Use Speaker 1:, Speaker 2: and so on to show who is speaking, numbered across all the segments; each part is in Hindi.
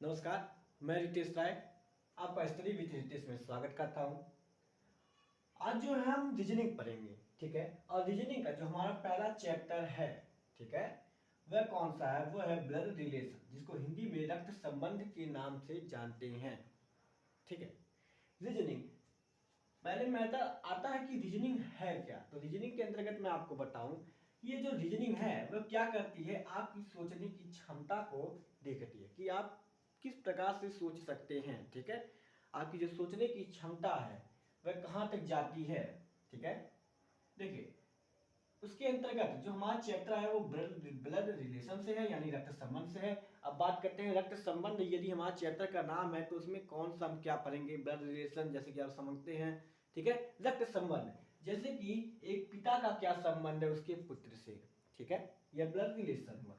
Speaker 1: नमस्कार, मैं रितेश राय आपका स्टडी विद रितेश में स्वागत करता हूं। आज जो है हम रीजनिंग पढ़ेंगे, ठीक है। और रीजनिंग का जो हमारा पहला चैप्टर है, ठीक है, वह कौन सा है? वह है ब्लड रिलेशन, जिसको हिंदी में रक्त संबंध के नाम से जानते हैं, ठीक है। रीजनिंग पहले मैटर आता है कि रीजनिंग है क्या। तो रीजनिंग के अंतर्गत मैं आपको बताऊं, ये जो रीजनिंग है वह क्या करती है, आपकी सोचने की क्षमता को देखती है कि आप किस प्रकार से सोच सकते हैं, ठीक है। आपकी जो सोचने की क्षमता है वह कहाँ तक जाती है, ठीक है। देखिए, उसके अंतर्गत जो हमारा चैप्टर है वो ब्लड रिलेशन से है, यानी रक्त संबंध से है। अब बात करते हैं रक्त संबंध। यदि हमारा चैप्टर का नाम है तो उसमें कौन सा हम क्या पढ़ेंगे? ब्लड रिलेशन, जैसे कि आप समझते हैं, ठीक है। रक्त संबंध, जैसे कि एक पिता का क्या संबंध है उसके पुत्र से, ठीक है, यह ब्लड रिलेशन हुआ।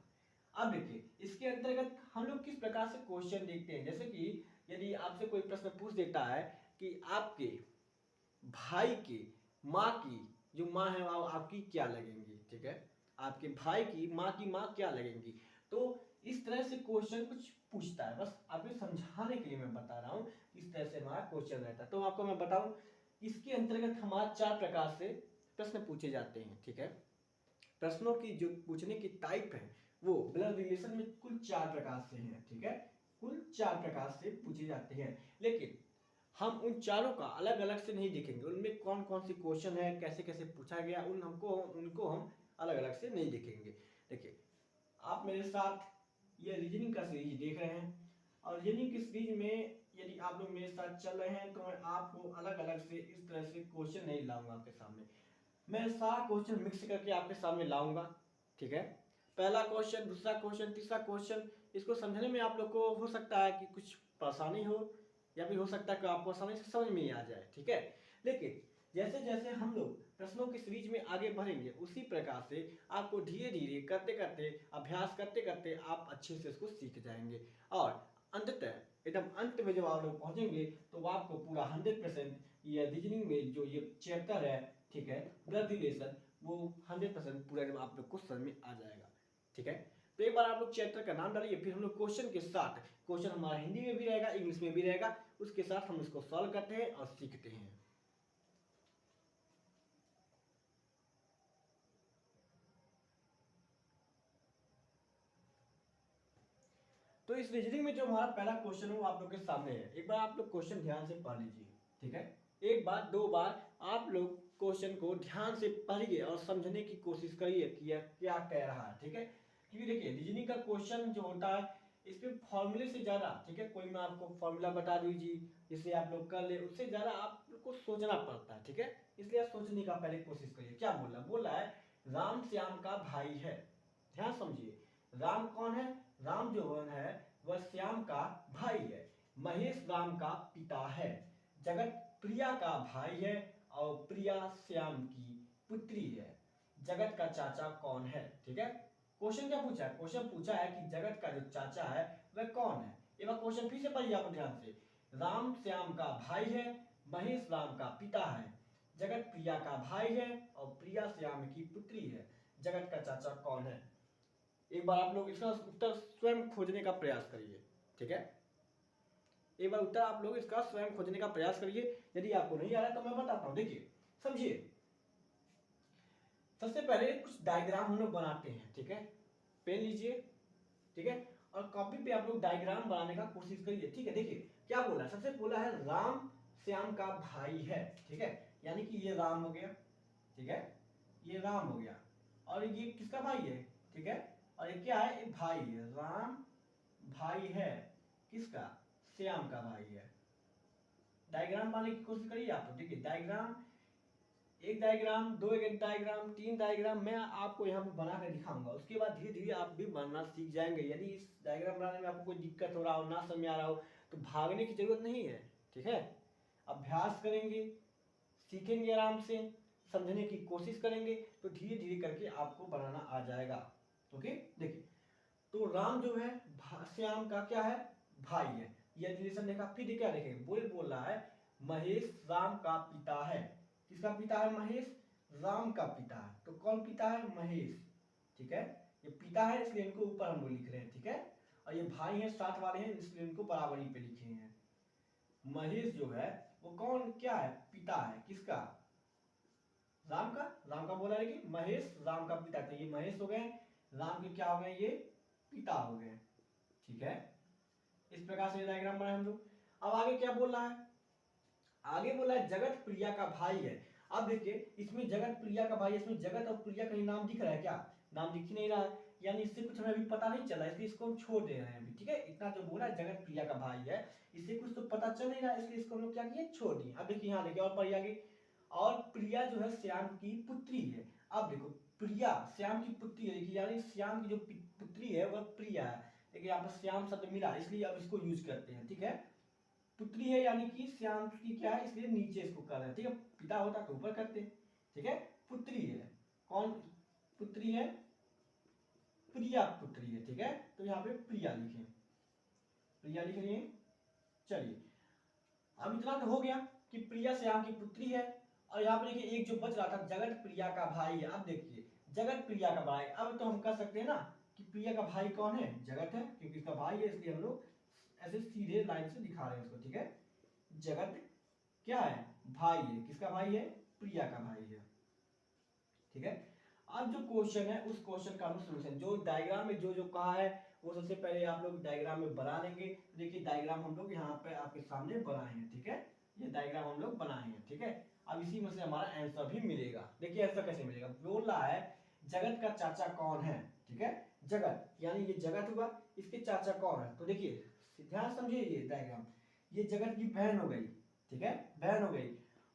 Speaker 1: अब देखिए, इसके अंतर्गत हम लोग किस प्रकार से क्वेश्चन देखते हैं। जैसे कि यदि आपसे कोई प्रश्न पूछ देता है कि आपके भाई की माँ की जो माँ है वो आपकी क्या लगेंगी, ठीक है। आपके भाई की माँ क्या लगेंगी। तो इस तरह से क्वेश्चन कुछ पूछता है, बस आपको समझाने के लिए मैं बता रहा हूँ इस तरह से हमारा क्वेश्चन रहता है। तो आपको मैं बताऊं, इसके अंतर्गत हमारा 4 प्रकार से प्रश्न पूछे जाते हैं, ठीक है। प्रश्नों की जो पूछने की टाइप है वो ब्लड रिलेशन में कुल 4 प्रकार से हैं, ठीक है। कुल 4 प्रकार से पूछे जाते हैं, लेकिन हम उन चारों का अलग अलग से नहीं देखेंगे। उनमें कौन कौन सी क्वेश्चन है, कैसे कैसे पूछा गया, उनको हम अलग अलग से नहीं देखेंगे। देखिए, आप मेरे साथ ये रीजनिंग का सीरीज देख रहे हैं, और रीजनिंग की सीरीज में यदि आप लोग मेरे साथ चल रहे हैं तो मैं आपको अलग अलग से इस तरह से क्वेश्चन नहीं लाऊंगा आपके सामने। मैं सारा क्वेश्चन मिक्स करके आपके सामने लाऊंगा, ठीक है। पहला क्वेश्चन, दूसरा क्वेश्चन, तीसरा क्वेश्चन। इसको समझने में आप लोग को हो सकता है कि कुछ परेशानी हो, या फिर हो सकता है कि आपको आसानी से समझ में ही आ जाए, ठीक है। लेकिन जैसे जैसे हम लोग प्रश्नों की सीरीज में आगे बढ़ेंगे, उसी प्रकार से आपको धीरे धीरे करते करते, अभ्यास करते करते आप अच्छे से इसको सीख जाएंगे। और अंततः एकदम अंत में जब आप लोग पहुंचेंगे तो आपको पूरा 100% ये रीजनिंग में जो ये चैप्टर है, ठीक है, ब्लड रिलेशन, वो 100% पूरा जब आप लोग को समझ में आ जाएगा, ठीक है। तो एक बार आप लोग चैप्टर का नाम डालिए, फिर हम लोग क्वेश्चन के साथ, क्वेश्चन हमारा हिंदी में भी रहेगा, इंग्लिश में भी रहेगा, उसके साथ हम इसको सॉल्व करते हैं और सीखते हैं। तो इस रीजनिंग में जो हमारा पहला क्वेश्चन है वो आप लोग के सामने है। एक बार आप लोग क्वेश्चन ध्यान से पढ़ लीजिए, ठीक है। एक बार, दो बार आप लोग क्वेश्चन को ध्यान से पढ़िए और समझने की कोशिश करिए कि यह क्या कह रहा है, ठीक है। क्योंकि देखिए, रीजनिंग का क्वेश्चन जो होता है इसमें फॉर्मूले से ज्यादा, ठीक है, कोई मैं आपको फॉर्मूला बता दीजिए जिससे आप लोग कर ले, उससे ज्यादा आप लोग को सोचना पड़ता है, ठीक है। इसलिए आप सोचने का पहले कोशिश करिए। क्या बोल रहा है, राम श्याम का भाई है। ध्यान समझिए, राम कौन है? राम जो है वह श्याम का भाई है। महेश राम का पिता है। जगत प्रिया का भाई है, और प्रिया श्याम की पुत्री है। जगत का चाचा कौन है, ठीक है। क्वेश्चन क्या पूछा है? क्वेश्चन पूछा है कि जगत का जो चाचा है वह कौन है। एक बार क्वेश्चन फिर से पढ़िए आप ध्यान से। राम श्याम का भाई है, महेश राम का पिता है, जगत प्रिया का भाई है, और प्रिया श्याम की पुत्री है। जगत का चाचा कौन है? एक बार आप लोग इसका उत्तर स्वयं खोजने का प्रयास करिए, ठीक है। एक बार उत्तर आप लोग इसका स्वयं खोजने का प्रयास करिए। यदि आपको नहीं आ रहा है तो मैं बताता हूं, देखिए समझिए। सबसे पहले कुछ डायग्राम हम लोग बनाते हैं, ठीक है। पेन लीजिए, ठीक है, और कॉपी पे आप लोग डायग्राम बनाने का कोशिश करिए, ठीक है। देखिए क्या बोला है, सबसे बोला है राम श्याम का भाई है, ठीक है, यानी कि ये राम हो गया, ठीक है, ये राम हो गया, और ये किसका भाई है, ठीक है, और ये क्या है, एक भाई है, राम भाई है किसका? श्याम का भाई है। डायग्राम बनाने की कोशिश करिए आप। देखिए डायग्राम, एक डायग्राम, दो एक डायग्राम, तीन डायग्राम मैं आपको यहाँ पे बना कर दिखाऊंगा। उसके बाद धीरे धीरे आप भी बनना सीख जाएंगे। यदि इस डायग्राम बनाने में आपको कोई दिक्कत हो रहा हो, ना समझ आ रहा हो, तो भागने की जरूरत नहीं है, ठीक है। अभ्यास करेंगे, सीखेंगे, आराम से समझने की कोशिश करेंगे, तो धीरे धीरे करके आपको बनाना आ जाएगा। ओके, देखिए, तो राम जो है श्याम का क्या है, भाई है। यह रिलेशन देखा, फिर क्या देखेंगे, बोल रहा है महेश राम का पिता है। किसका पिता है? महेश राम का पिता है। तो कौन पिता है? महेश, ठीक है, ये पिता है इसलिए इनको ऊपर हम लोग लिख रहे हैं, ठीक है। और ये भाई हैं, साथ वाले हैं, इसलिए इनको बराबरी पे लिखे हैं। महेश जो है वो कौन क्या है, पिता है, किसका, राम का। राम का बोला है कि महेश राम का पिता, तो ये महेश हो गए, राम के क्या हो गए, ये पिता हो गए। ठीक है, इस प्रकार से डायग्राम बनाए हम लोग। अब आगे क्या बोल रहा है, आगे बोला है जगत प्रिया का भाई है। अब देखिए इसमें जगत प्रिया का भाई, इसमें जगत और प्रिया कहीं नाम दिख रहा है क्या, नाम दिख ही नहीं रहा है, यानी इससे कुछ हमें अभी पता नहीं चला, इसलिए इसको हम छोड़ दे रहे हैं अभी। ठीक है, इतना जो बोला जगत प्रिया का भाई है, इससे कुछ तो पता चल नहीं रहा, इसलिए इसको हम लोग क्या किए, छोड़ दिए। अब देखिए यहाँ देखिए और पढ़िए आगे, और प्रिया जो है श्याम की पुत्री है। अब देखो प्रिया श्याम की पुत्री है, देखिए यानी श्याम की जो पुत्री है वह प्रिया है। देखिए यहाँ पर श्याम शब्द मिला, इसलिए अब इसको यूज करते हैं। ठीक है, पुत्री है यानी कि श्याम की क्या है, इसलिए नीचे इसको कर रहे हैं। ठीक है, पिता होता तो ऊपर करते। ठीक है, पुत्री है, कौन पुत्री है, प्रिया पुत्री है। ठीक है, तो यहाँ पे प्रिया लिखे, प्रिया लिख लिए। चलिए अब इतना तो हो गया कि प्रिया श्याम की पुत्री है, और यहाँ पे देखिए एक जो बच रहा था जगत प्रिया का भाई है। अब देखिए जगत प्रिया का भाई, अब तो हम कह सकते हैं ना कि प्रिया का भाई कौन है, जगत है, क्योंकि इसका भाई है, इसलिए हम लोग ऐसे सीधे लाइन से दिखा रहे हैं इसको। ठीक है, जगत क्या है, भाई है, किसका भाई है, प्रिया का भाई है। ठीक है, अब जो क्वेश्चन है उस क्वेश्चन का हम सॉल्यूशन, जो डायग्राम में जो जो कहा है वो सबसे पहले आप लोग डायग्राम में बना लेंगे। देखिए डायग्राम हम लोग यहाँ पे आपके सामने बनाए हैं। ठीक है, ये डायग्राम हम लोग बनाए हैं। ठीक है, अब इसी में से हमारा आंसर भी मिलेगा। देखिए आंसर कैसे मिलेगा, बोल रहा है जगत का चाचा कौन है। ठीक है, जगत यानी ये जगत हुआ, इसके चाचा कौन है, तो देखिए ध्यान समझिए ये डायग्राम, ये जगत की बहन हो गई। ठीक है, बहन हो गई,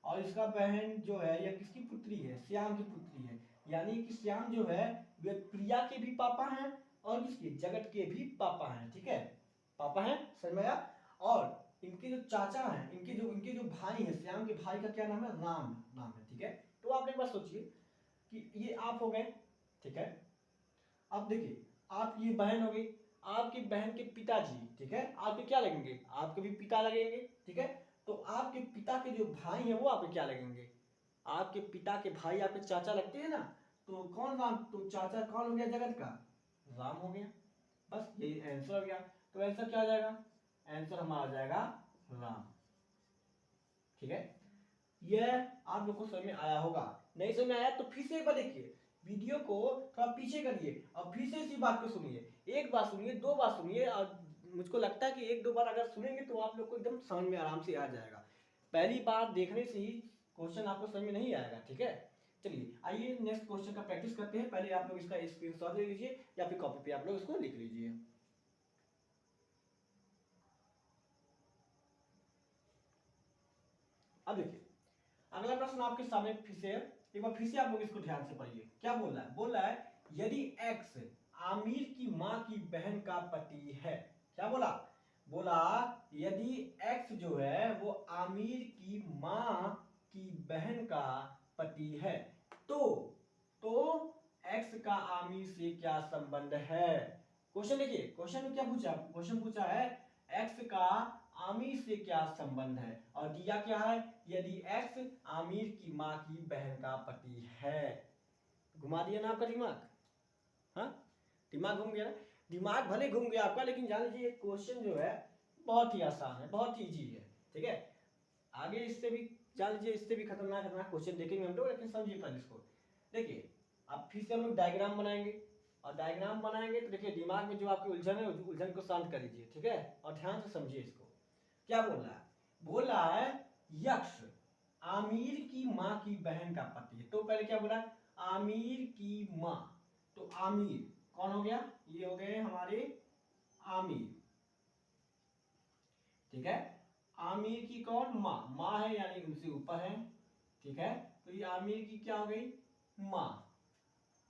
Speaker 1: और इसका बहन जो है यह किसकी पुत्री है, श्याम की पुत्री है, यानी कि श्याम जो है वे प्रिया के भी पापा हैं और किसके, जगत के भी पापा हैं। ठीक है, पापा हैं, समझ में आया। और इनके जो चाचा हैं, इनके जो भाई हैं, श्याम के भाई का क्या नाम है, राम नाम है। ठीक है, तो आप एक बार सोचिए कि ये आप हो गए। ठीक है, अब देखिए आप, ये बहन हो गई, आपकी बहन के पिताजी, ठीक है, आपके क्या लगेंगे, आपके भी पिता लगेंगे। ठीक है, तो आपके पिता के जो भाई हैं वो आपके क्या लगेंगे, आपके पिता के भाई आपके चाचा लगते हैं ना, तो कौन राम, तो चाचा कौन हो गया, जगत का राम हो गया। बस ये आंसर हो गया। तो आंसर क्या आ जाएगा, आंसर हमारा आ जाएगा राम। ठीक है, यह आप लोग को समझ में आया होगा, नहीं समझ में आया तो फिर से एक बार देखिए, वीडियो को थोड़ा पीछे करिए और फिर से इसी बात को सुनिए, एक बार सुनिए, दो बार सुनिए, और मुझको लगता है कि एक दो बार अगर सुनेंगे तो आप लोग को एकदम समझ में आराम से आ जाएगा। पहली बार देखने से ही क्वेश्चन आपको समझ में नहीं आएगा। ठीक है, चलिए आइए नेक्स्ट क्वेश्चन का प्रैक्टिस करते हैं। पहले आप लोग इसका स्क्रीनशॉट ले लीजिए या फिर कॉपी पे आप लोग इसको लिख लीजिए। अब देखिए अगला प्रश्न आपके सामने फिर से, एक बार फिर से आप लोग इसको ध्यान से पढ़िए। क्या बोल रहा है, बोल रहा है यदि एक्स आमिर की माँ की बहन का पति है। क्या बोला, बोला यदि एक्स जो है वो आमिर की माँ की बहन का पति है, तो एक्स का आमिर से क्या संबंध है। क्वेश्चन देखिए, क्वेश्चन में क्या पूछा, क्वेश्चन पूछा है एक्स का आमिर से क्या संबंध है, और दिया क्या है, यदि एक्स आमिर की माँ की बहन का पति है। घुमा दिया ना आपका दिमाग, हाँ दिमाग घूम गया ना, दिमाग भले घूम गया आपका, लेकिन जान लीजिए क्वेश्चन जो है बहुत ही आसान है, बहुत ही इजी है। ठीक है, आगे इससे भी जान लीजिए, इससे भी खतरनाक खतरनाक क्वेश्चन देखेंगे हम लोग, लेकिन समझिए पहले इसको। देखिए अब फिर से हम लोग डायग्राम बनाएंगे, और डायग्राम बनाएंगे तो देखिए दिमाग में जो आपकी उलझन है उलझन को शांत कर लीजिए। ठीक है, और ध्यान से समझिए इसको। क्या बोल रहा है, बोल रहा है यक्ष आमिर की माँ की बहन का पति है। तो पहले क्या बोला, आमिर की माँ, तो आमिर कौन हो गया, ये हो गए हमारे आमिर। ठीक है, आमिर की कौन, माँ, माँ है यानी उनसे ऊपर है। ठीक है, तो ये आमिर की क्या हो गई, माँ।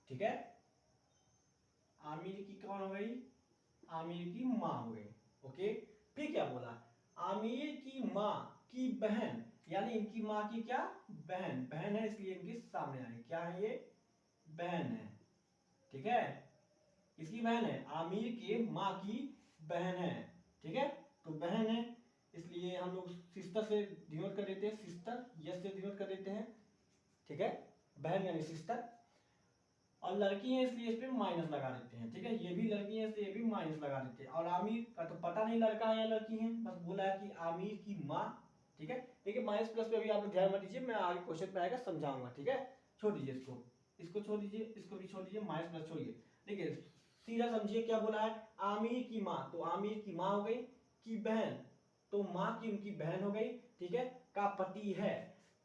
Speaker 1: ठीक है, आमिर की कौन हो गई, आमिर की माँ हो गई। ओके, फिर क्या बोला, आमिर की माँ की बहन, यानी इनकी माँ की क्या, बहन, बहन है इसलिए इनके सामने आए, क्या है ये, बहन है। ठीक है, इसकी बहन है, आमिर के माँ की बहन है। ठीक है, तो बहन है इसलिए हम लोग सिस्टर से डिनोट कर देते हैं, सिस्टर यस से डिनोट कर देते हैं। ठीक है, बहन यानी सिस्टर। और लड़की है इसलिए इस पे माइनस लगा देते हैं, ठीक है। ये भी लड़की है इसलिए ये भी माइनस लगा देते हैं। और आमिर का तो पता नहीं लड़का है या लड़की है, बस बोला है कि आमिर की माँ, ठीक है। देखिए माइनस प्लस पे अभी आप लोग ध्यान मत दीजिए, मैं आगे क्वेश्चन पे आएगा समझाऊंगा, ठीक है। छोड़ दीजिए इसको, इसको छोड़ दीजिए, इसको भी छोड़ दीजिए, माइनस प्लस छोड़िए। देखिए सीधा समझिए क्या बोला है, आमिर की माँ, तो आमिर की माँ हो गई, की बहन, तो माँ की उनकी बहन हो गई, ठीक है। का पति है,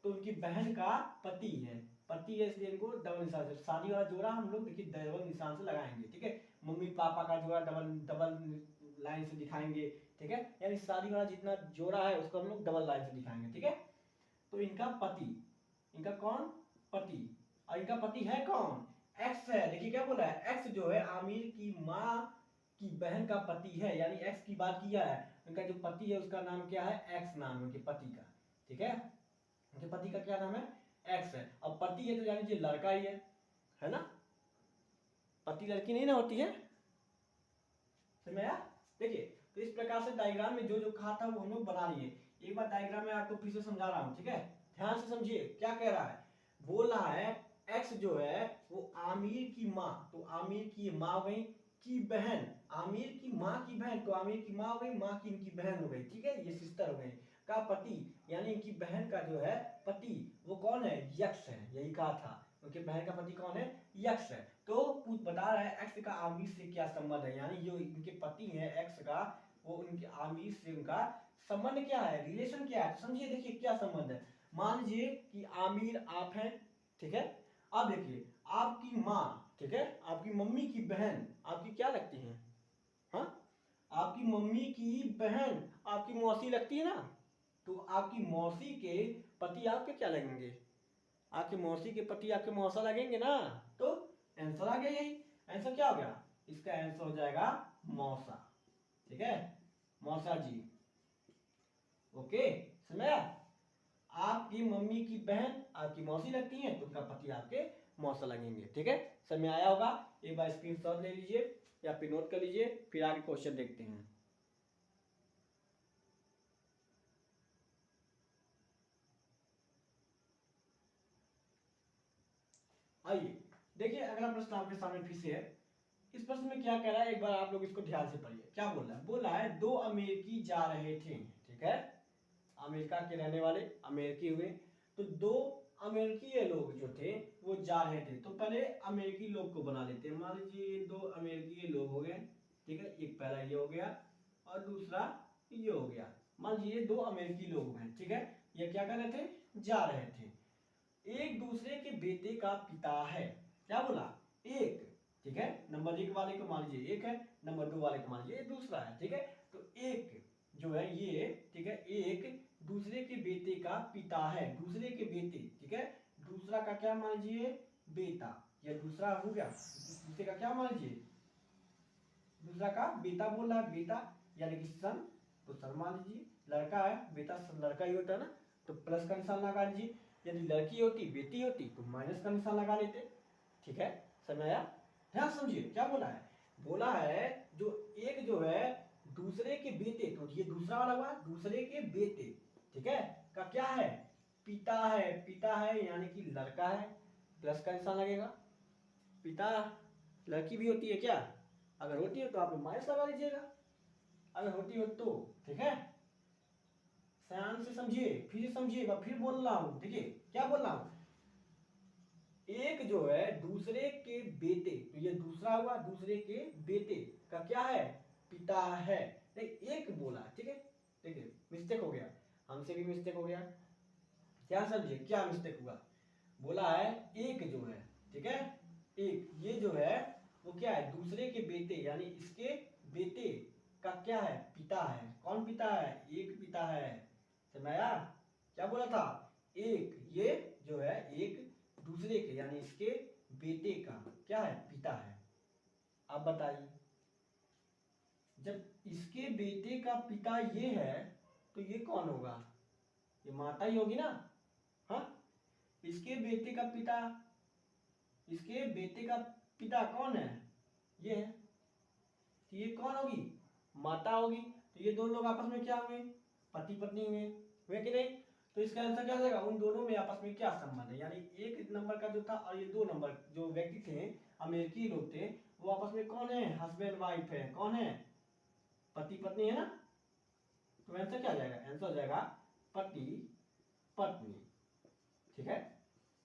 Speaker 1: तो उनकी बहन का पति है, पति है इसलिए इनको डबल निशान से, शादी वाला जोड़ा हम लोग देखिए डबल निशान से लगाएंगे, ठीक है। मम्मी पापा का जोड़ा डबल डबल लाइन से दिखाएंगे, ठीक है। यानी शादी वाला जितना जोड़ा है उसको हम लोग डबल लाइन से दिखाएंगे, ठीक है। तो इनका पति, इनका कौन, पति, और इनका पति है कौन, एक्स है। देखिए क्या बोला है, एक्स जो है आमिर की माँ की बहन का पति है, यानी एक्स की बात किया है। उनका जो पति है उसका नाम क्या है, एक्स नाम है उनके पति का, ठीक है। उनके पति का क्या नाम है, एक्स है। अब पति है तो यानी ये लड़का ही है ना, पति लड़की नहीं ना होती है, समझ आया। देखिए तो इस प्रकार से डायग्राम में जो जो कहा था वो हम लोग बना लिए। एक बार डायग्राम में आपको फिर से समझा रहा हूँ, ठीक है। ध्यान से समझिए क्या कह रहा है, बोल रहा है एक्स जो है वो आमिर की माँ, तो आमिर की माँ हो गई, की बहन, आमिर की माँ की बहन, तो आमिर की माँ हो गई, माँ की इनकी बहन हो गई, ठीक है, ये सिस्टर हो गई, का पति यानी इनकी बहन का जो है पति वो कौन है, यक्ष है, यही कहा था, उनके बहन का पति कौन है, यक्ष है। तो कुछ बता रहा है एक्स का आमिर से क्या संबंध है, यानी जो इनके पति है एक्स का, वो उनके आमिर से उनका संबंध क्या है, रिलेशन क्या है। तो समझिए देखिए क्या संबंध है, मान लीजिए कि आमिर आप हैं, ठीक है। अब देखिए आपकी माँ, ठीक है, आपकी मम्मी की बहन आपकी क्या लगती है, हाँ, आपकी मम्मी की बहन आपकी मौसी लगती है ना, तो आपकी मौसी के पति आपके क्या लगेंगे, आपके मौसी के पति आपके मौसा लगेंगे ना। तो आंसर आ गया यही, आंसर क्या हो गया, इसका आंसर हो जाएगा मौसा, ठीक है, मौसा जी, ओके, समझा। आपकी मम्मी की बहन आपकी मौसी लगती है तो उनका पति आपके मौसा लगेंगे, ठीक है, समझ आया होगा। एक बार स्क्रीनशॉट ले लीजिए या फिर नोट कर लीजिए, फिर आगे क्वेश्चन देखते हैं। आइए देखिए अगला प्रश्न आपके सामने फिर से है। इस प्रश्न में क्या कह रहा है, एक बार आप लोग इसको ध्यान से पढ़िए। क्या बोल रहा है, बोला है दो अमेरिकी जा रहे थे, ठीक है, अमेरिका के रहने वाले अमेरिकी हुए, तो दो अमेरिकी लोग जो थे वो जा रहे थे। तो पहले अमेरिकी लोग को बना लेते हैं, मान लीजिए दो अमेरिकी लोग हो गए, ठीक है, एक पहला ये हो गया और दूसरा ये हो गया। मान लीजिए दो अमेरिकी लोग हैं, ठीक है, ये क्या कर रहे थे, जा रहे थे। एक दूसरे के बेटे का पिता है, क्या बोला, एक, ठीक है, नंबर एक वाले को मान लीजिए एक है, नंबर दो वाले को मान लीजिए दूसरा है, ठीक है। तो एक जो है ये, ठीक है, एक दूसरे के बेटे का पिता है, दूसरे के बेटे, ठीक है, दूसरा का क्या मान लीजिए, बेटा, या दूसरा हो गया, दूसरे का क्या मान लीजिए, दूसरा का बेटा बोल रहा है, बेटा यानी कि सन, तो सन मान लीजिए, लड़का है बेटा लड़का ही होता है ना, तो प्लस का निशान लगा लीजिए, यदि लड़की होती बेटी होती तो माइनस का निशान लगा लेते, ठीक है, समझ आया। ध्यान समझिए क्या बोला है, बोला है जो एक जो है दूसरे के बेटे, तो ये दूसरा वाला हुआ दूसरे के बेटे, ठीक है, का क्या है, पिता है, पिता है यानी कि लड़का है, प्लस का निशान लगेगा, पिता लड़की भी होती है क्या, अगर होती है तो आप माइनस लगा लीजिएगा, अगर होती हो तो, ठीक है, ध्यान से समझिए, फिर समझिएगा, फिर बोल रहा हूं, देखिए क्या बोल रहा हूं, एक जो है दूसरे के बेटे, तो ये दूसरा हुआ दूसरे के बेटे का क्या है, पिता है, नहीं एक बोला, ठीक है, देखिए मिस्टेक हो गया, हमसे भी मिस्टेक हो गया, क्या समझिए क्या मिस्टेक हुआ, बोला है एक जो है, ठीक है, एक ये जो है वो क्या है, दूसरे के बेटे यानी इसके बेटे का क्या है, पिता है, कौन पिता है, एक पिता है, समझाया। क्या बोला था, एक ये जो है एक दूसरे के यानी इसके बेटे का क्या है, पिता है। आप बताइए जब इसके बेटे का पिता ये है तो ये कौन होगा, ये माता ही होगी ना, हाँ, इसके बेटे का पिता, इसके बेटे का पिता कौन है, ये है, तो ये कौन होगी, माता होगी, तो ये दोनों लोग आपस में क्या हुए, पति पत्नी हुए, हुए कि नहीं। तो इसका आंसर क्या हो जाएगा, उन दोनों में आपस में क्या संबंध है, यानी एक नंबर का जो था और ये 2 नंबर जो व्यक्ति थे अमेरिकी लोग थे वो आपस में कौन है, हस्बैंड वाइफ है, कौन है, पति पत्नी है ना। तो आंसर क्या आ जाएगा, आंसर हो जाएगा पति पत्नी। ठीक है,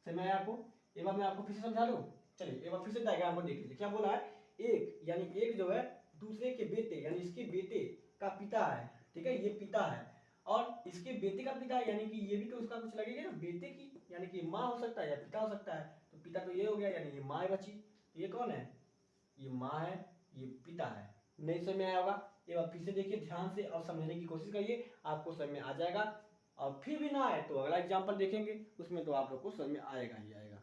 Speaker 1: समझ में आया आपको। एक बार मैं आपको फिर से समझा दूं, चलिए एक बार फिर से डायग्राम को देख लीजिए। क्या बोला है, एक यानी एक जो है दूसरे के बेटे यानी इसके बेटे का पिता है, ठीक है, ये पिता है और इसके बेटे का पिता है, यानी कि ये भी तो उसका कुछ लगेगा ना बेटे की, यानी कि माँ हो सकता है या पिता हो सकता है। तो पिता तो ये हो गया, यानी ये माँ है बची। तो ये कौन है, ये माँ है, ये पिता है। नहीं समझ में आया होगा, एक बार फिर से देखिए ध्यान से और समझने की कोशिश करिए, आपको समझ में आ जाएगा। और फिर भी ना आए तो अगला एग्जाम्पल देखेंगे, उसमें तो आप लोग को समझ में आएगा ही आएगा।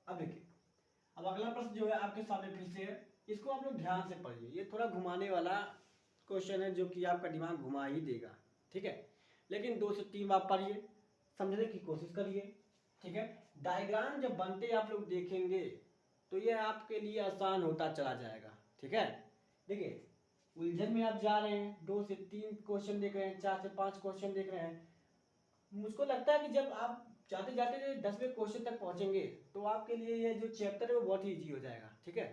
Speaker 1: अब देखिए, अब अगला प्रश्न जो है आपके सामने फिर से है, इसको आप लोग ध्यान से पढ़िए। ये थोड़ा घुमाने वाला क्वेश्चन है जो कि आपका दिमाग घुमा ही देगा, ठीक है। लेकिन 2 से 3 बार पढ़िए, समझने की कोशिश करिए, ठीक है। डायग्राम जब बनते आप लोग देखेंगे तो ये आपके लिए आसान होता चला जाएगा, ठीक है। देखिए उलझन में आप जा रहे हैं, 2 से 3 क्वेश्चन देख रहे हैं, 4 से 5 क्वेश्चन देख रहे हैं। मुझको लगता है कि जब आप जाते जाते 10वें क्वेश्चन तक पहुंचेंगे तो आपके लिए ये जो चैप्टर है वो बहुत ही ईजी हो जाएगा, ठीक है।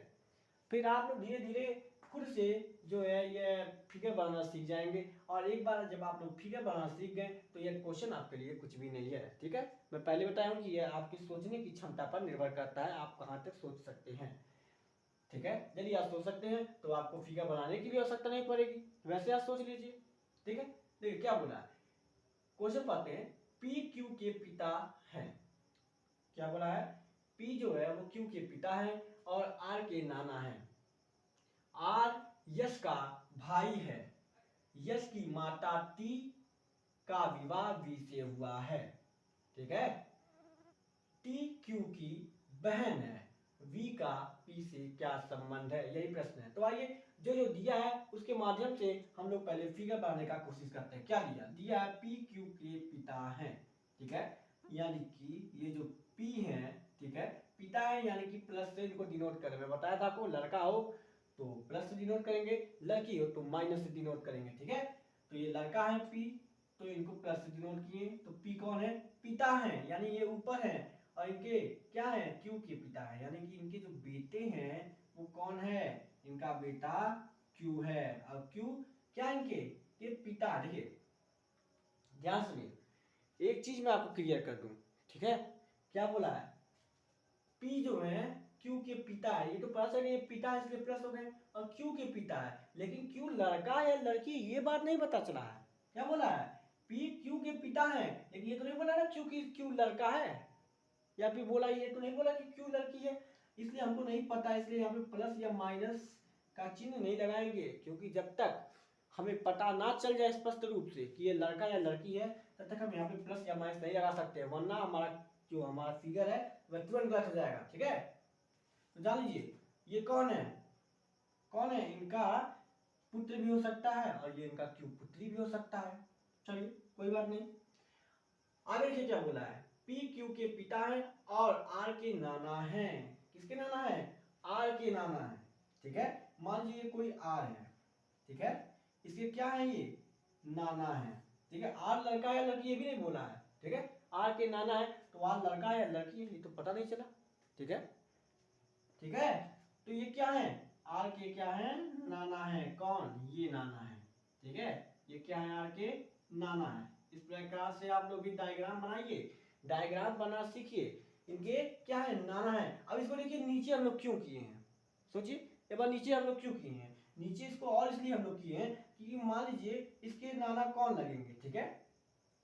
Speaker 1: फिर आप लोग धीरे धीरे खुद से जो है ये फिगर बनाना सीख जाएंगे, और एक बार जब आप लोग फिगर बनाना सीख गए तो ये क्वेश्चन आपके लिए कुछ भी नहीं है, ठीक है। मैं पहले बताया हूँ कि ये आपकी सोचने की क्षमता पर निर्भर करता है, आप कहाँ तक सोच सकते हैं, ठीक है। यदि आप सोच सकते हैं तो आपको फिगर बनाने की भी आवश्यकता नहीं पड़ेगी, वैसे आप सोच लीजिए, ठीक है। देखिए क्या बोला है, क्वेश्चन पाते हैं, पी क्यू के पिता हैं। क्या बोला है, पी जो है वो क्यू के पिता है और आर के नाना है। आर यश का भाई है, यश की माता टी का विवाह वी से हुआ है, ठीक है। टी क्यू की बहन है, वी का पी से क्या संबंध है, यही प्रश्न है। तो आइए जो जो दिया है उसके माध्यम से हम लोग पहले फिगर बनाने का कोशिश करते हैं। क्या दिया है पी क्यू के पिता हैं, ठीक है, यानी कि ये जो पी है, ठीक है, पिता है यानी कि प्लस से इनको डिनोट करें। मैं बताया था आपको, लड़का हो तो प्लस से डिनोट करेंगे, लड़की हो तो माइनस से डिनोट करेंगे, ठीक है। तो ये लड़का है पी, तो इनको प्लस से डिनोट किए, तो पी कौन है, पिता है, यानी ये ऊपर है, और इनके क्या है, क्यू के पिता है, यानी कि इनके जो बेटे हैं वो कौन है, इनका बेटा क्यू है, और क्यू क्या इनके ये पिता। देखिए ध्यान सुनिए, एक चीज मैं आपको क्लियर कर दूं, ठीक है। क्या बोला है, पी जो है क्यू के पिता है, ये तो पता चल गया ये पिता है इसलिए प्लस हो गए, और क्यू के पिता है, लेकिन क्यू लड़का या लड़की ये बात नहीं पता चला है। क्या बोला है, पी क्यू के पिता है, लेकिन ये तो नहीं बोला ना क्यू लड़का है, या फिर बोला ये तो नहीं बोला कि क्यू लड़की है, इसलिए हमको नहीं पता, इसलिए यहाँ पे प्लस या माइनस का चिन्ह नहीं लगाएंगे, क्योंकि जब तक हमें पता ना चल जाए स्पष्ट रूप से कि ये लड़का या लड़की है तब तक हम यहाँ पे प्लस या माइनस नहीं लगा सकते, वरना हमारा जो हमारा फिगर है वह तुरंत गलत हो जाएगा, ठीक है। तो जान लीजिए ये कौन है, कौन है, इनका पुत्र भी हो सकता है और ये इनका क्यू पुत्री भी हो सकता है। चलिए कोई बात नहीं, आगे देखिए क्या बोला है, पी क्यू के पिता है और आर के नाना हैं। किसके नाना है, आर के नाना है, ठीक है। मान लीजिए कोई आर है, ठीक है, इसके क्या है ये नाना है, ठीक है। आर लड़का या लड़की ये भी नहीं बोला है, ठीक है। आर के नाना है तो आर लड़का है या लड़की है ये तो पता नहीं चला, ठीक है, ठीक है। तो ये क्या है, आर के क्या है नाना है, कौन, ये नाना है, ठीक है, ये क्या है आर के नाना है। इस प्रकार से आप लोग भी डायग्राम बनाइए, डायग्राम बना सीखिए, इनके क्या है नाना है। अब इसको देखिए नीचे हम लोग क्यों किए हैं, सोचिए एक बार नीचे हम लोग क्यों किए हैं, नीचे इसको और इसलिए हम लोग किए हैं कि मान लीजिए इसके नाना कौन लगेंगे, ठीक है,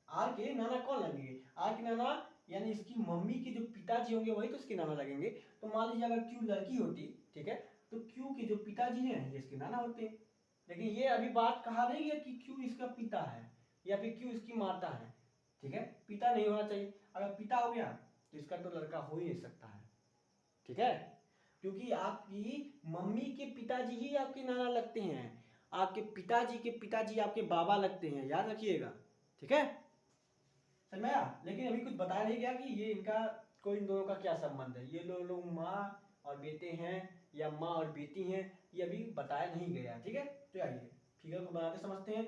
Speaker 1: आर के नाना कौन लगेंगे, आर के नाना यानी इसकी मम्मी के जो पिताजी होंगे वही तो इसके नाना लगेंगे। तो मान लीजिए अगर क्यू लड़की होती, ठीक है, तो क्यू के जो पिताजी हैं ये इसके नाना होते, लेकिन ये अभी बात कहा नहीं है कि क्यू इसका पिता है या फिर क्यू इसकी माता है, ठीक है, पिता नहीं होना चाहिए। अगर पिता हो गया तो इसका तो लड़का हो ही नहीं सकता है, ठीक है, क्योंकि आपकी मम्मी के पिताजी ही आपके नाना लगते हैं, आपके पिताजी के पिताजी आपके बाबा लगते हैं, याद रखिएगा, ठीक है, समझ में आया। लेकिन अभी कुछ बताया नहीं गया कि ये इनका कोई इन दोनों का क्या संबंध है, ये लोग माँ और बेटे हैं या माँ और बेटी हैं, ये अभी बताया नहीं गया, ठीक है। तो आइए फिगर को बनाते समझते हैं।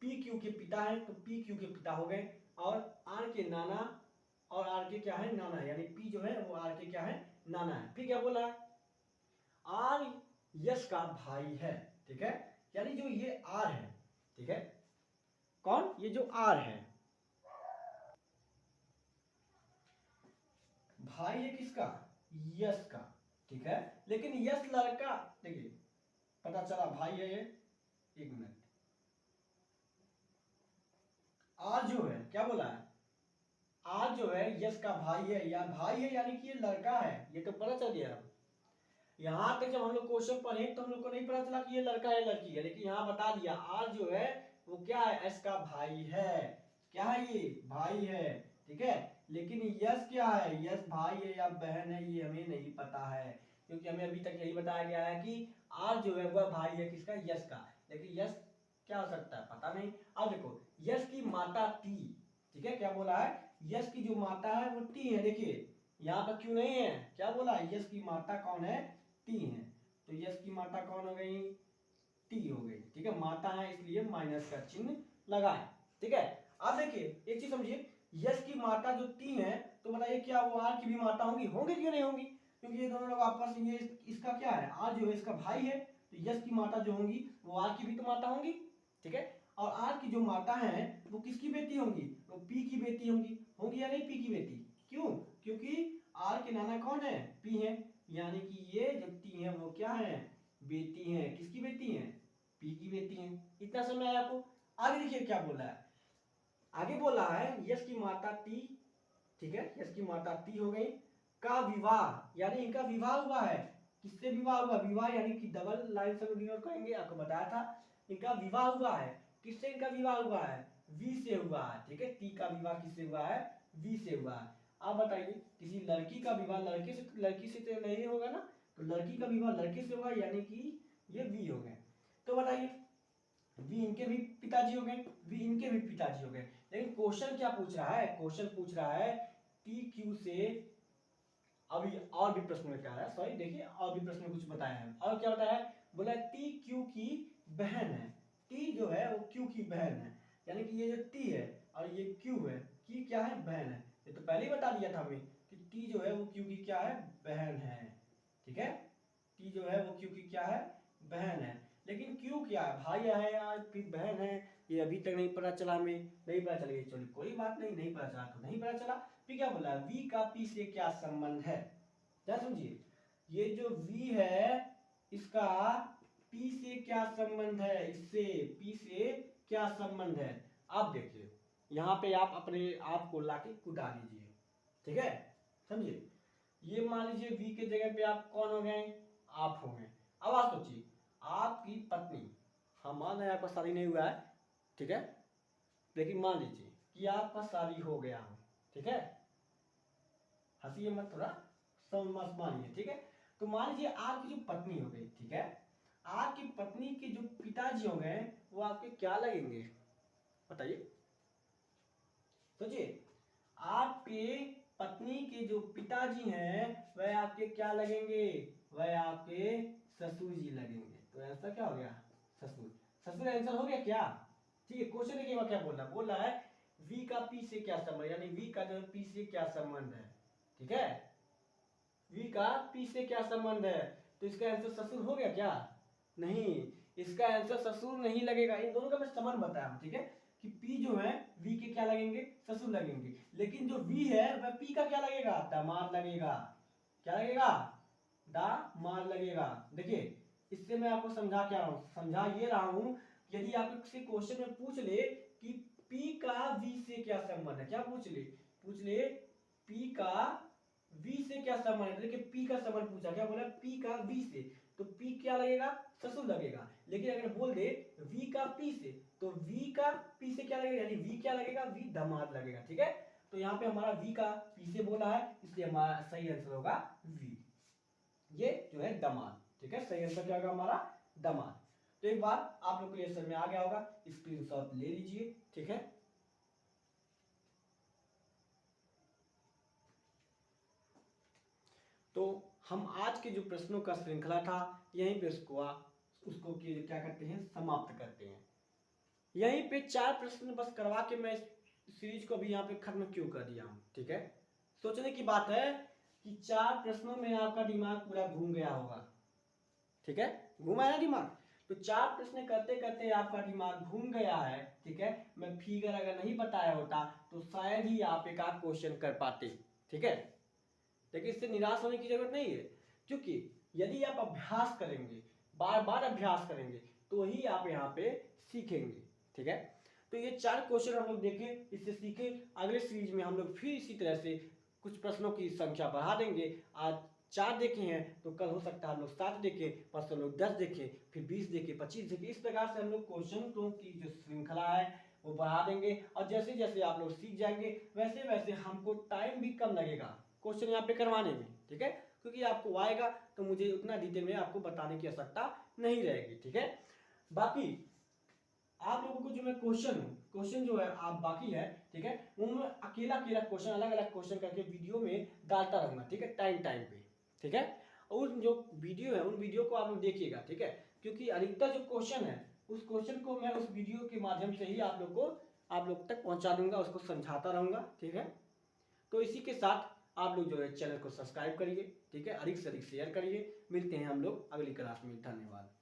Speaker 1: पी क्यू के पिता है तो पी क्यू के पिता हो गए, और आर के नाना, और आर के क्या है, नाना है, यानी पी जो है वो आर के क्या है, नाना है। फिर क्या बोला है, आर यश का भाई है, ठीक है, यानी जो ये आर है, ठीक है, कौन, ये जो आर है, भाई है किसका, यश का, ठीक है। लेकिन यश लड़का, देखिए पता चला भाई है ये, एक मिनट, आर जो है क्या बोला है, आर जो है यश का भाई है, या भाई है यानी कि ये लड़का है, ये तो पता चल गया। यहां तक जब हम लोग क्वेश्चन पढ़े तो हम लोग को नहीं पता चला कि ये लड़का है लड़की है, लेकिन यहाँ बता दिया आर जो है वो क्या है, एस का भाई है, क्या है ये, भाई है, ठीक है। लेकिन यश क्या है, यश भाई है या बहन है ये हमें नहीं पता है, क्योंकि हमें अभी तक यही बताया गया है कि आर जो है वह भाई है किसका, यश का, लेकिन यश क्या हो सकता है पता नहीं। अब देखो यश की माता टी, ठीक है, क्या बोला है, यश की जो माता है वो टी है, देखिए यहाँ पर क्यों नहीं है, क्या बोला है, यश की माता कौन है, टी है, तो यश की माता कौन हो गई, टी हो गई, ठीक है, माता है इसलिए माइनस का चिन्ह लगाए, ठीक है। अब देखिए एक चीज समझिए, यश की माता जो टी है तो बताइए क्या वो आर की भी माता होंगी, होंगी क्यों नहीं होंगी, क्योंकि ये दोनों लोग आपस में, ये इसका क्या है, आर जो है इसका भाई है, तो यश की माता जो होंगी वो आर की भी तो माता होंगी, ठीक है। और आर की जो माता है वो किसकी बेटी होंगी, वो पी की बेटी होंगी, होंगी या नहीं पी की बेटी, क्यों, क्योंकि आर के नाना कौन है, पी है, यानी कि ये जो टी है वो क्या है, बेटी है, किसकी बेटी है, पी की बेटी है। इतना समझ आया आपको। आगे देखिए क्या बोला है, आगे बोला है यश की माता टी, ठीक है, यश की माता टी हो गई, का विवाह, यानी इनका विवाह हुआ है, किससे विवाह हुआ, विवाह यानी कि डबल लाइन से डिनोट करेंगे, आपको बताया था, इनका विवाह हुआ है, किससे इनका विवाह हुआ है, वी से हुआ है, ठीक है, टी का विवाह किससे हुआ है, वी से हुआ है। आप बताइए किसी लड़की का विवाह लड़की से तो नहीं होगा ना, तो लड़की का विवाह लड़के से होगा, यानी कि ये वी हो गए। तो बताइए वी इनके भी पिताजी हो गए, वी इनके भी पिताजी हो गए, लेकिन क्वेश्चन क्या पूछ रहा है, क्वेश्चन पूछ रहा है टी क्यू से, अभी और भी प्रश्न में क्या है, सॉरी देखिए और भी प्रश्न में कुछ बताया है, और क्या बताया है, बोला टी क्यू की बहन है, टी जो है वो क्यू की बहन है, यानी कि ये जो टी है और ये क्यू है, की क्या है, बहन है, ये तो पहले ही बता दिया था हमें कि टी जो है वो क्यू की क्या है, बहन है, ठीक है, टी जो है वो क्यू की क्या है, बहन है, लेकिन क्यू क्या है, भाई है या फिर बहन है, ये अभी तक नहीं पता चला, हमें नहीं पता चला, चलिए कोई बात नहीं, नहीं पता चला तो नहीं पता चला। फिर क्या बोला, वी का पी से क्या संबंध है, क्या समझिए, ये जो वी है इसका पी से क्या संबंध है, इससे पी से क्या संबंध है। आप देखिए यहाँ पे आप अपने आप को लाके कुदा लीजिए, ठीक है, समझिए, ये मान लीजिए वी के जगह पे आप कौन हो गए, आप हो गए। अब आप सोचिए आपकी पत्नी, हम मान रहे हैं आपका शादी नहीं हुआ है, ठीक है, लेकिन मान लीजिए कि आपका शादी हो गया हो, ठीक है, हंसिए मत, थोड़ा समझ मानिए, ठीक है। तो मान लीजिए आपकी जो पत्नी हो गई, ठीक है, आपकी पत्नी के जो पिताजी हो गए वो आपके क्या लगेंगे, बताइए, सोचिए, आपके पत्नी के जो पिताजी हैं वह आपके क्या लगेंगे, वह आपके ससुर जी लगेंगे, तो ऐसा क्या हो गया, ससुर, ससुर आंसर हो गया क्या, ठीक है। क्वेश्चन देखिए क्या बोल रहा है वी का पी से क्या संबंध, यानी वी का जो पी से क्या संबंध है, ठीक है, वी का पी से क्या संबंध है, तो इसका आंसर ससुर हो गया क्या, नहीं, इसका आंसर ससुर नहीं लगेगा, इन दोनों का मैं संबंध बताया, ठीक है, कि पी जो है वी के क्या लगेंगे, ससुर लगेंगे, लेकिन जो वी है वह पी का क्या लगेगा, दामाद लगेगा, क्या लगेगा, दामाद लगेगा। देखिए इससे मैं आपको समझा ये रहा हूं, यदि आपसे क्वेश्चन में पूछ ले कि पी का वी से क्या संबंध है, क्या पूछ ले पी का वी से क्या संबंध है, देखिए पी का संबंध पूछा, क्या बोला पी का वी से, तो पी क्या लगेगा, ससुर लगेगा, लेकिन अगर बोल दे वी का पी से, तो वी का पी से क्या लगेगा, यानी वी क्या लगेगा, वी दामाद लगेगा, ठीक है। तो यहाँ पे हमारा वी का पी से बोला है, इसलिए हमारा सही आंसर होगा वी, ये जो है दामाद, ठीक है, सही आंसर क्या होगा हमारा, दामाद। तो एक बार आप लोग को ये समझ में आ गया होगा, स्क्रीनशॉट ले लीजिए, ठीक है। तो हम आज के जो प्रश्नों का श्रृंखला था यहीं पे उसको क्या करते हैं, समाप्त करते हैं। यहीं पे 4 प्रश्न बस करवा के मैं इस सीरीज को भी यहाँ पे खत्म क्यों कर दिया हूँ, ठीक है। सोचने की बात है कि 4 प्रश्नों में आपका दिमाग पूरा घूम गया होगा, ठीक है, घूमा है ना दिमाग। तो 4 प्रश्न करते करते आपका दिमाग घूम गया है, ठीक है। मैं फिगर अगर नहीं बताया होता तो शायद ही आप एक आध क्वेश्चन कर पाते, ठीक है। लेकिन इससे निराश होने की जरूरत नहीं है, क्योंकि यदि आप अभ्यास करेंगे, बार बार अभ्यास करेंगे, तो ही आप यहाँ पे सीखेंगे, ठीक है। तो ये 4 क्वेश्चन हम लोग देखें, इससे सीखे। अगले सीरीज में हम लोग फिर इसी तरह से कुछ प्रश्नों की संख्या बढ़ा देंगे। आज 4 देखे हैं तो कल हो सकता है हम लोग 7 देखें, परसों लोग 10 देखें, फिर 20 देखें, 25 देखें। इस प्रकार से हम लोग क्वेश्चन की जो श्रृंखला है वो बढ़ा देंगे। और जैसे जैसे आप लोग सीख जाएंगे वैसे वैसे हमको टाइम भी कम लगेगा क्वेश्चन यहाँ पे करवाने में, ठीक है। क्योंकि आपको आएगा तो मुझे उतना डिटेल में आपको बताने की आवश्यकता नहीं रहेगी, ठीक है। बाकी आप लोगों को जो मैं क्वेश्चन जो है आप बाकी है, ठीक है, वो मैं अकेला अकेला क्वेश्चन, अलग अलग क्वेश्चन करके वीडियो में डालता रहूंगा, ठीक है, टाइम टाइम पे, ठीक है। और जो वीडियो है उन वीडियो को आप लोग देखिएगा, ठीक है, क्योंकि अधिकतर जो क्वेश्चन है उस क्वेश्चन को मैं उस वीडियो के माध्यम से ही आप लोग तक पहुंचा दूंगा, उसको समझाता रहूंगा, ठीक है। तो इसी के साथ आप लोग जो है चैनल को सब्सक्राइब करिए, ठीक है, अधिक से अधिक शेयर करिए। मिलते हैं हम लोग अगली क्लास में, धन्यवाद।